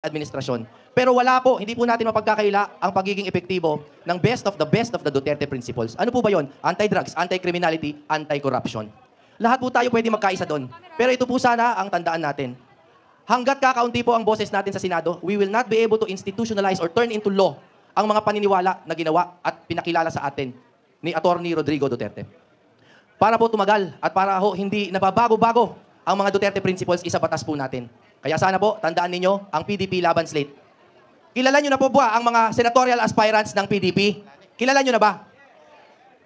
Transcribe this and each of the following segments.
administrasyon. Pero wala po, hindi po natin mapagkakaila ang pagiging epektibo ng best of the Duterte principles. Ano po ba yon? Anti-drugs, anti-criminality, anti-corruption. Lahat po tayo pwede magkaisa doon. Pero ito po sana ang tandaan natin. Hanggat kakaunti po ang boses natin sa Senado, we will not be able to institutionalize or turn into law ang mga paniniwala na ginawa at pinakilala sa atin ni Attorney Rodrigo Duterte. Para po tumagal at para ho hindi nababago-bago ang mga Duterte principles, isa batas po natin. Kaya sana po, tandaan ninyo ang PDP Laban Slate. Kilala nyo na po ba ang mga senatorial aspirants ng PDP? Kilala nyo na ba?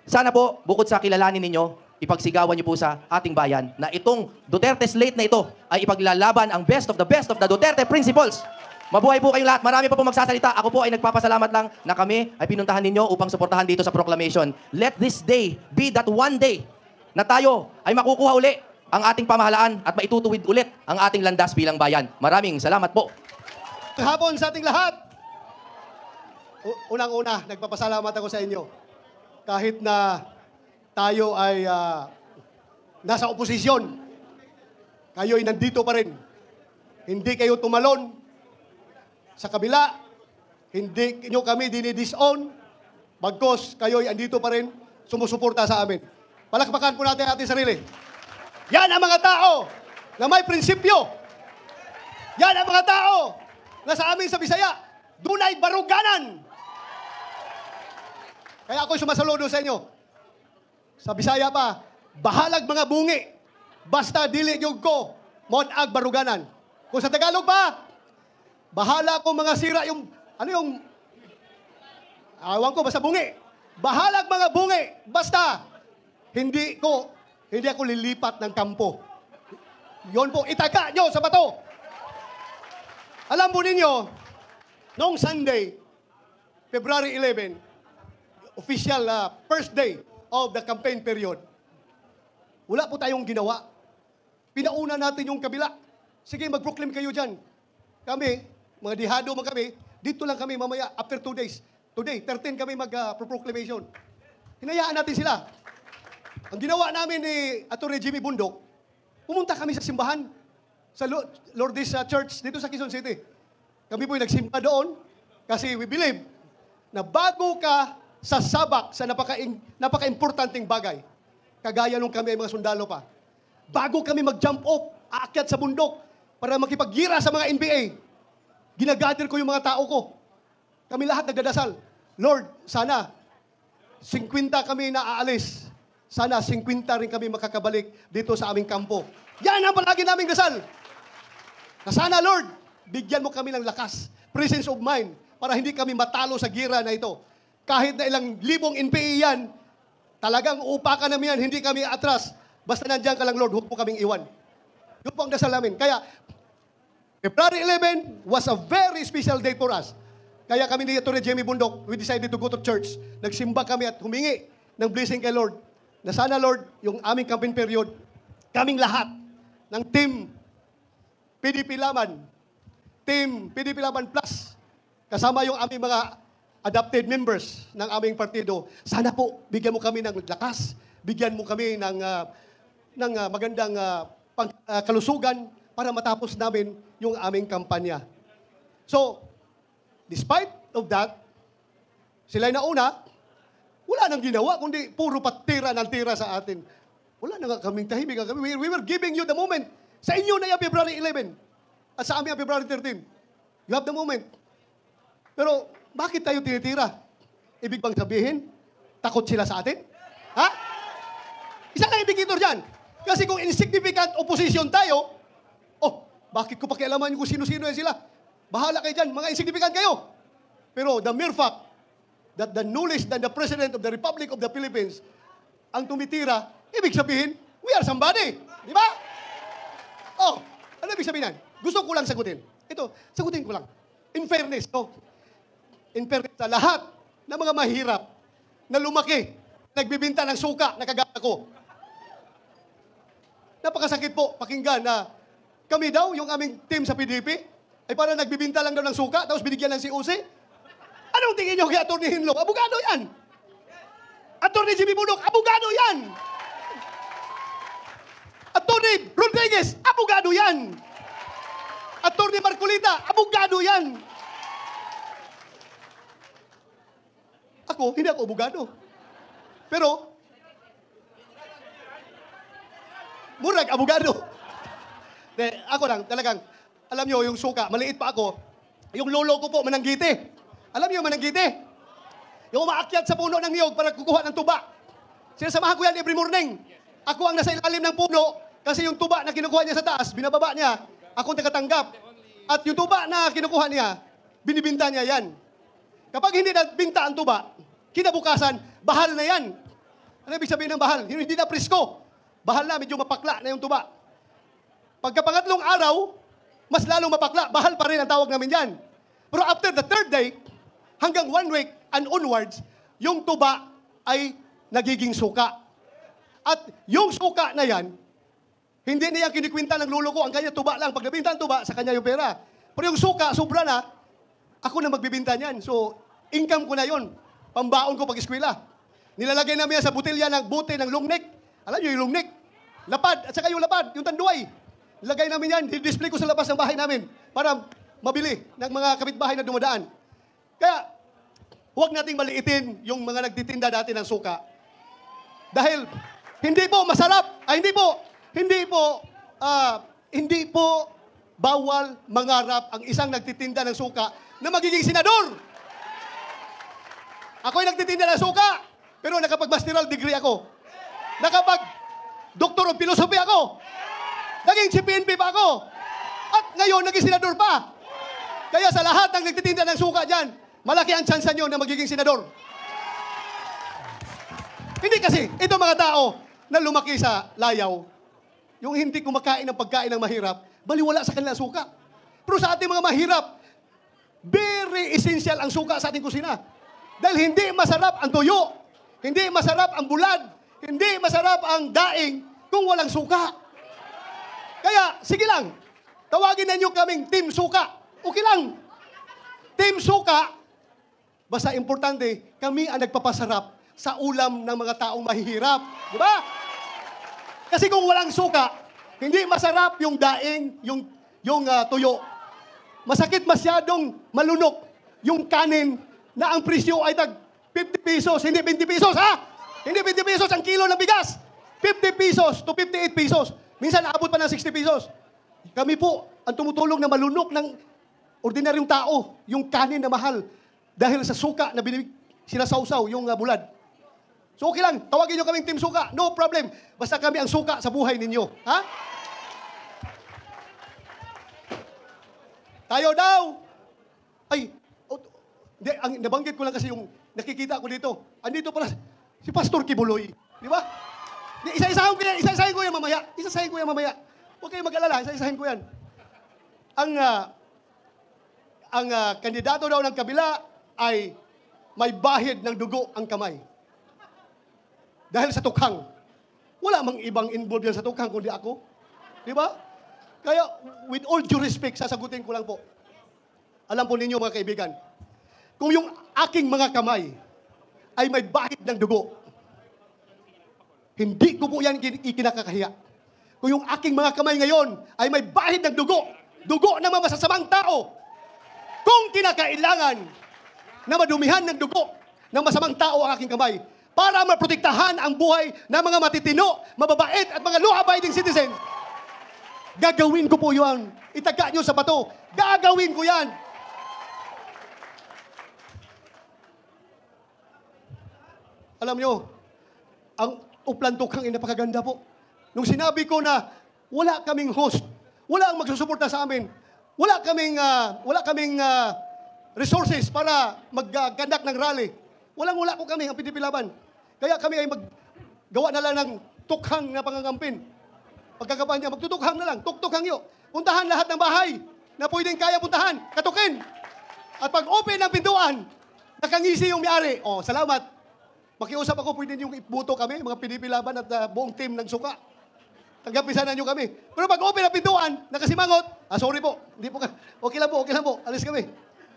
Sana po, bukod sa kilalanin ninyo, ipagsigawan nyo po sa ating bayan na itong Duterte Slate na ito ay ipaglalaban ang best of the Duterte principles. Mabuhay po kayong lahat. Marami pa po magsasalita. Ako po ay nagpapasalamat lang na kami ay pinuntahan ninyo upang suportahan dito sa proclamation. Let this day be that one day na tayo ay makukuha uli ang ating pamahalaan at maitutuwid ulit ang ating landas bilang bayan. Maraming salamat po. Hapon sa ating lahat. Unang-una, nagpapasalamat ako sa inyo. Kahit na tayo ay nasa oposisyon, kayo ay nandito pa rin. Hindi kayo tumalon sa kabila. Hindi nyo kami dinidisown. Bagkos kayo ay andito pa rin, sumusuporta sa amin. Palakpakan po natin ating sarili. Yan ang mga tao na may prinsipyo. Yan ang mga tao na sa amin sa Bisaya, dunay baruganan. Kaya ako'y sumasaludo sa inyo. Sa Bisaya pa, bahalag mga bungi. Basta dili yung ko, monag baruganan. Kung sa Tagalog pa, bahala ko mga sira yung, awan ko, basta bungi. Bahalag mga bungi. Basta, hindi ako lilipat ng kampo. Yon po, itaga nyo sa bato. Alam po ninyo, noong Sunday, February 11, official first day of the campaign period, wala po tayong ginawa. Pinauna natin yung kabila. Sige, mag-proclaim kayo dyan. Kami, mga dihado man kami, dito lang kami mamaya after 2 days. Today, 13 kami mag-proclamation. Hinayaan natin sila. Ang ginawa namin ni Atty. Jimmy Bundok, pumunta kami sa simbahan sa Lourdes Church dito sa Quezon City. Kami po'y nagsimba doon kasi we believe na bago ka sasabak sa napaka-importanting bagay, kagaya nung kami ay mga sundalo pa, bago kami mag-jump off, aakyat sa bundok para makipaggira sa mga NBA, ginagadir ko yung mga tao ko. Kami lahat nagdadasal, Lord, sana 50 kami na aalis. Sana 50 rin kami makakabalik dito sa aming kampo. Yan ang palagi naming dasal. Na sana, Lord, bigyan mo kami ng lakas, presence of mind, para hindi kami matalo sa gira na ito. Kahit na ilang libong NPA yan, talagang uupakan namin yan, hindi kami atras. Basta nandiyan ka lang, Lord, huwag po kaming iwan. Yun po ang dasal namin. Kaya, February 11 was a very special day for us. Kaya kami ni Atty. Jimmy Bundok, we decided to go to church. Nagsimba kami at humingi ng blessing kay Lord. Na sana, Lord, yung aming campaign period, kaming lahat ng team PDP Laban, team PDP Laban Plus, kasama yung aming mga adopted members ng aming partido, sana po, bigyan mo kami ng lakas, bigyan mo kami ng magandang kalusugan para matapos namin yung aming kampanya. So, despite of that, sila'y nauna, wala nang ginawa, kundi puro patira ng tira sa atin. Wala nang kaming tahimik. We were giving you the moment. Sa inyo na yung February 11 at sa amin yung February 13. You have the moment. Pero bakit tayo tinitira? Ibig bang sabihin, takot sila sa atin? Ha? Isa lang indicator dyan. Kasi kung insignificant opposition tayo, bakit ko pakialaman kung sino-sino yan sila? Bahala kayo dyan, mga insignificant kayo. Pero the mere fact that the knowledge that the President of the Republic of the Philippines ang tumitira, ibig sabihin, we are somebody. Di ba? Ano ibig sabihin yan? Gusto ko lang sagutin. Ito, sagutin ko lang. In fairness, in fairness sa lahat ng mga mahirap na lumaki, nagbibinta ng suka na kagaya ko. Napakasakit po pakinggan na kami daw, yung aming team sa PDP, ay parang nagbibinta lang daw ng suka, tapos binigyan ng COC. Anong tingin nyo kay Atty. Hinlo? Abogado yan. Atty. Jimmy Bundok, abogado yan. Atty. Rodriguez, abogado yan. Attorney Marcolita, abogado yan. Ako, hindi ako abogado. Pero, murag, abogado. Ako lang, talagang, alam nyo, yung suka, maliit pa ako, yung lolo ko po, mananggiti. Alam nyo, mananggiti. Yung umaakyat sa puno ng niyog para kukuha ng tuba. Sinasamahan ko yan every morning. Ako ang nasa ilalim ng puno, kasi yung tuba na kinukuha niya sa taas, binababa niya, ako ang tagatanggap. At yung tuba na kinukuha niya, binibinta niya yan. Kapag hindi nagbinta ang tuba, kinabukasan, bahal na yan. Ano ibig sabihin ng bahal? Hindi na presko. Bahal na, medyo mapakla na yung tuba. Pagkapangatlong araw, mas lalong mapakla, bahal pa rin ang tawag namin yan. Pero after the third day, hanggang 1 week and onwards, yung tuba ay nagiging suka. At yung suka na yan, hindi niya kinikwinta ng lolo ko, ang kanya tuba lang. Pag nabinta ang tuba, sa kanya yung pera. Pero yung suka, sobra na, ako na magbibinta niyan. So, income ko na yon, pambaon ko pag-eskwela. Nilalagay namin yan sa butilya ng bote ng long neck. Alam niyo yung long neck? Lapad, at saka yung lapad, yung tanduay. Nilagay namin yan, display ko sa labas ng bahay namin para mabili ng mga kapitbahay na dumadaan. Kaya, huwag nating maliitin yung mga nagtitinda dati ng suka. Dahil, hindi po masarap, hindi po bawal mangarap ang isang nagtitinda ng suka na magiging senador. Ako'y nagtitinda ng suka, pero nakapag-masteral degree ako. Nakapag-doctor of philosophy ako. Naging CPNP pa ako. At ngayon, naging senador pa. Kaya sa lahat ng nagtitinda ng suka dyan, malaki ang tsansa nyo na magiging senador. Hindi kasi, ito mga tao na lumaki sa layaw, yung hindi kumakain ng pagkain ng mahirap, baliwala sa kanila suka. Pero sa ating mga mahirap, very essential ang suka sa ating kusina. Dahil hindi masarap ang tuyo, hindi masarap ang bulad, hindi masarap ang daing kung walang suka. Kaya, sige lang, tawagin na nyo kaming Team Suka. Okay lang. Team Suka, basta importante, kami ang nagpapasarap sa ulam ng mga taong mahihirap. Di ba? Kasi kung walang suka, hindi masarap yung daing, yung tuyo. Masakit masyadong malunok yung kanin na ang presyo ay tag 50 pesos, hindi 20 pesos, ha? Hindi 20 pesos ang kilo ng bigas. 50 pesos to 58 pesos. Minsan naabot pa ng 60 pesos. Kami po ang tumutulong na malunok ng ordinaryong tao, yung kanin na mahal dahil sa suka na sinasawsaw, yung bulad. So okay lang, tawagin nyo kaming Team Suka. No problem. Basta kami ang suka sa buhay ninyo. Ha? Tayo daw. Ay, nabanggit ko lang kasi yung nakikita ko dito. Andito pala si Pastor Kibuloy. Di ba? Isa-isahin ko yan mamaya. Huwag kayong mag-alala, isa-isahin ko yan. Ang kandidato daw ng kabila ay may bahid ng dugo ang kamay. Dahil sa tukhang. Wala mang ibang involved yan sa tukhang kundi ako. Di ba? Kaya, with all due respect, sasagutin ko lang po. Alam po ninyo mga kaibigan, kung yung aking mga kamay ay may bahid ng dugo, hindi ko po yan ikinakakahiya. Kung yung aking mga kamay ngayon ay may bahid ng dugo, dugo ng mga masasamang tao, kung kinakailangan na madumihan ng dugo ng masamang tao ang aking kamay, para maprotektahan ang buhay ng mga matitino, mababait at mga law-abiding citizen, gagawin ko po yun. Itaga nyo sa bato. Gagawin ko yan. Alam nyo, ang Uplan Tukhang ay napakaganda po. Nung sinabi ko na wala kaming host, wala ang magsusuporta sa amin, wala kaming resources para mag-conduct ng rally. Wala po kami ang PDP Laban. Kaya kami ay maggawa na lang ng tukhang na pangangampin. Pagkakampanya, magtutukhang na lang. Tuktukhang nyo. Puntahan lahat ng bahay na pwedeng kaya puntahan. Katukin. At pag open ng pintuan, nakangisi yung may-ari. Oh, salamat. Makiusap ako, pwede nyo ibuto kami, mga PDP Laban at buong team ng suka. Tagapisanan nyo kami. Pero pag open ang pintuan, nakasimangot, sorry po, hindi po, okay lang po, alis kami.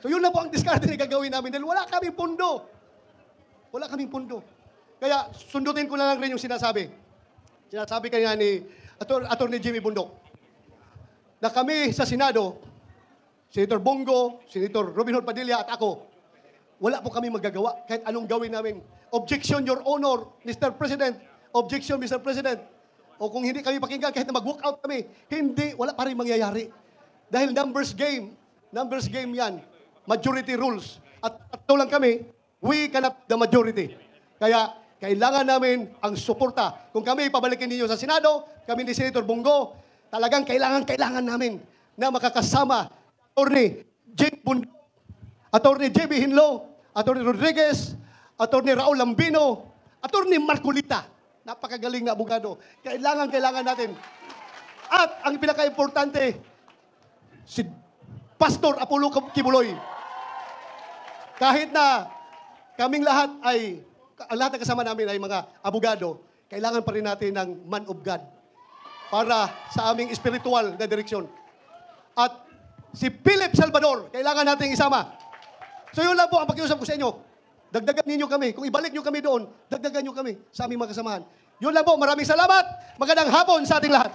So yun na po ang diskarte na gagawin namin dahil wala kaming pundo. Wala kaming pundo. Kaya sundutin ko na lang rin yung sinasabi. Sinasabi kanina ni Attorney Jimmy Bundok na kami sa Senado Senator Bongo, Senator Robin Hood Padilla at ako, wala po kami magagawa kahit anong gawin namin. Objection, Your Honor, Mr. President. Objection, Mr. President. O kung hindi kami pakinggan, kahit na mag-walk out kami, hindi, wala pa rin mangyayari. Dahil numbers game yan. Majority rules. At tatlo lang kami, we cannot the majority. Kaya, kailangan namin ang suporta. Kung kami pabalikin ninyo sa Senado, kami ni Senator Bongo, talagang kailangan namin na makakasama Attorney Jake Bundok, Attorney J.B. Hinlo, Attorney Rodriguez, Attorney Raul Lambino, Attorney Marcolita. Napakagaling na abogado. Kailangan natin. At ang pinaka-importante, si Pastor Apollo Kibuloy. Kahit na kaming lahat ang lahat ng kasama namin ay mga abogado, kailangan pa rin natin ng man of God para sa aming spiritual na direksyon. At si Philip Salvador, kailangan natin isama. So yun lang po ang pakiusap ko sa inyo. Dagdagan ninyo kami. Kung ibalik nyo kami doon, dagdagan nyo kami sa aming mga kasamahan. Yun lang po. Maraming salamat. Magandang hapon sa ating lahat.